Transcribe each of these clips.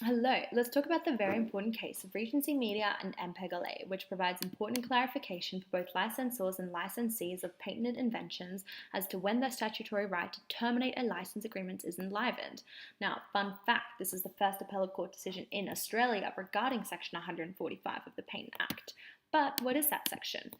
Hello, let's talk about the very important case of Regency Media and MPEG-LA, which provides important clarification for both licensors and licensees of patented inventions as to when their statutory right to terminate a license agreement is enlivened. Now, fun fact, this is the first appellate court decision in Australia regarding Section 145 of the Patent Act. But what is that section?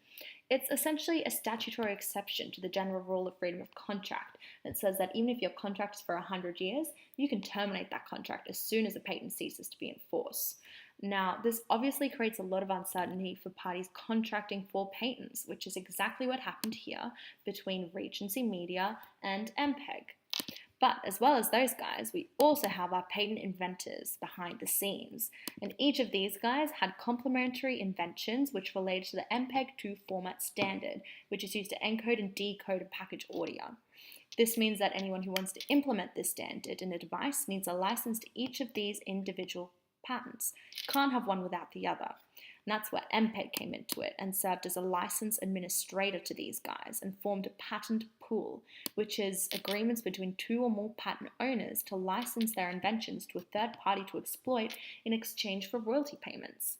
It's essentially a statutory exception to the general rule of freedom of contract. It says that even if your contract is for 100 years, you can terminate that contract as soon as a patent ceases to be in force. Now, this obviously creates a lot of uncertainty for parties contracting for patents, which is exactly what happened here between Regency Media and MPEG. But as well as those guys, we also have our patent inventors behind the scenes. And each of these guys had complementary inventions which related to the MPEG-2 format standard, which is used to encode and decode a package audio. This means that anyone who wants to implement this standard in a device needs a license to each of these individual patents. You can't have one without the other. And that's where MPEG came into it and served as a license administrator to these guys and formed a patent pool, which is agreements between two or more patent owners to license their inventions to a third party to exploit in exchange for royalty payments.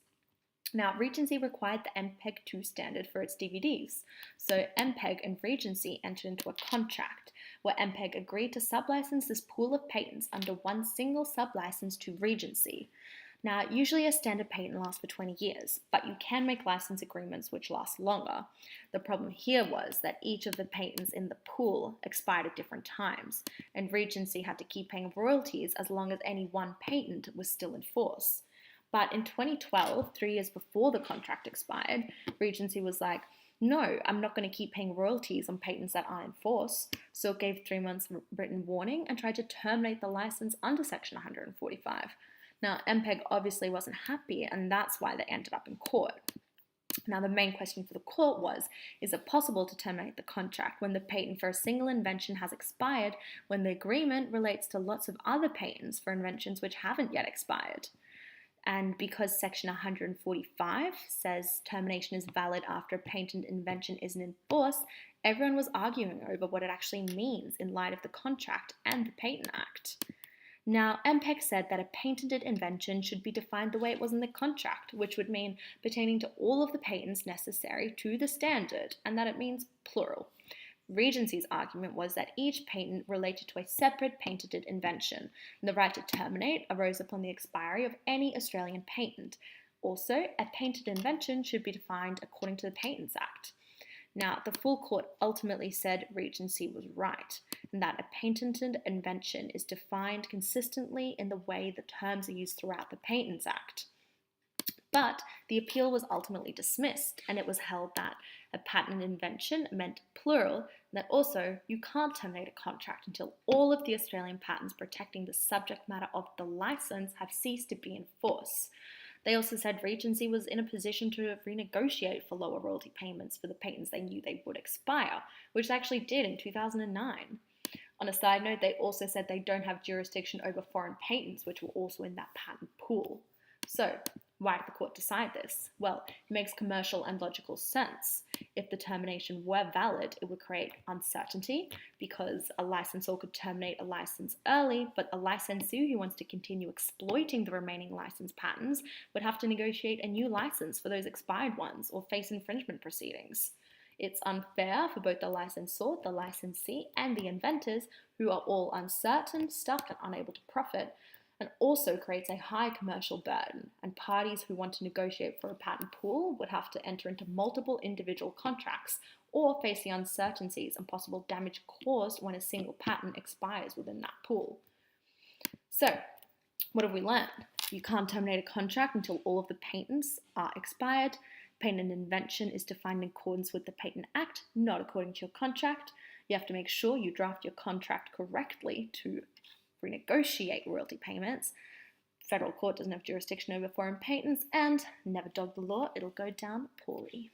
Now, Regency required the MPEG-2 standard for its DVDs, so MPEG and Regency entered into a contract where MPEG agreed to sublicense this pool of patents under one single sublicense to Regency. Now, usually a standard patent lasts for 20 years, but you can make license agreements which last longer. The problem here was that each of the patents in the pool expired at different times, and Regency had to keep paying royalties as long as any one patent was still in force. But in 2012, 3 years before the contract expired, Regency was like, no, I'm not going to keep paying royalties on patents that aren't in force, so it gave 3 months written warning and tried to terminate the license under Section 145. Now, MPEG obviously wasn't happy, and that's why they ended up in court. Now, the main question for the court was, is it possible to terminate the contract when the patent for a single invention has expired when the agreement relates to lots of other patents for inventions which haven't yet expired? And because Section 145 says termination is valid after a patent invention isn't in force, everyone was arguing over what it actually means in light of the contract and the Patent Act. Now, MPEG said that a patented invention should be defined the way it was in the contract, which would mean pertaining to all of the patents necessary to the standard, and that it means plural. Regency's argument was that each patent related to a separate patented invention, and the right to terminate arose upon the expiry of any Australian patent. Also, a patented invention should be defined according to the Patents Act. Now, the full court ultimately said Regency was right, and that a patented invention is defined consistently in the way the terms are used throughout the Patents Act. But the appeal was ultimately dismissed, and it was held that a patent invention meant plural, and that also you can't terminate a contract until all of the Australian patents protecting the subject matter of the license have ceased to be in force. They also said Regency was in a position to renegotiate for lower royalty payments for the patents they knew they would expire, which they actually did in 2009. On a side note, they also said they don't have jurisdiction over foreign patents, which were also in that patent pool. So, why did the court decide this? Well, it makes commercial and logical sense. If the termination were valid, it would create uncertainty because a licensor could terminate a license early, but a licensee who wants to continue exploiting the remaining license patents would have to negotiate a new license for those expired ones or face infringement proceedings. It's unfair for both the licensor, the licensee, and the inventors, who are all uncertain, stuck, and unable to profit, and also creates a high commercial burden, and parties who want to negotiate for a patent pool would have to enter into multiple individual contracts or face the uncertainties and possible damage caused when a single patent expires within that pool. So, what have we learned? You can't terminate a contract until all of the patents are expired. Patent invention is defined in accordance with the Patent Act, not according to your contract. You have to make sure you draft your contract correctly to renegotiate royalty payments. Federal court doesn't have jurisdiction over foreign patents, and never dog the law, it'll go down poorly.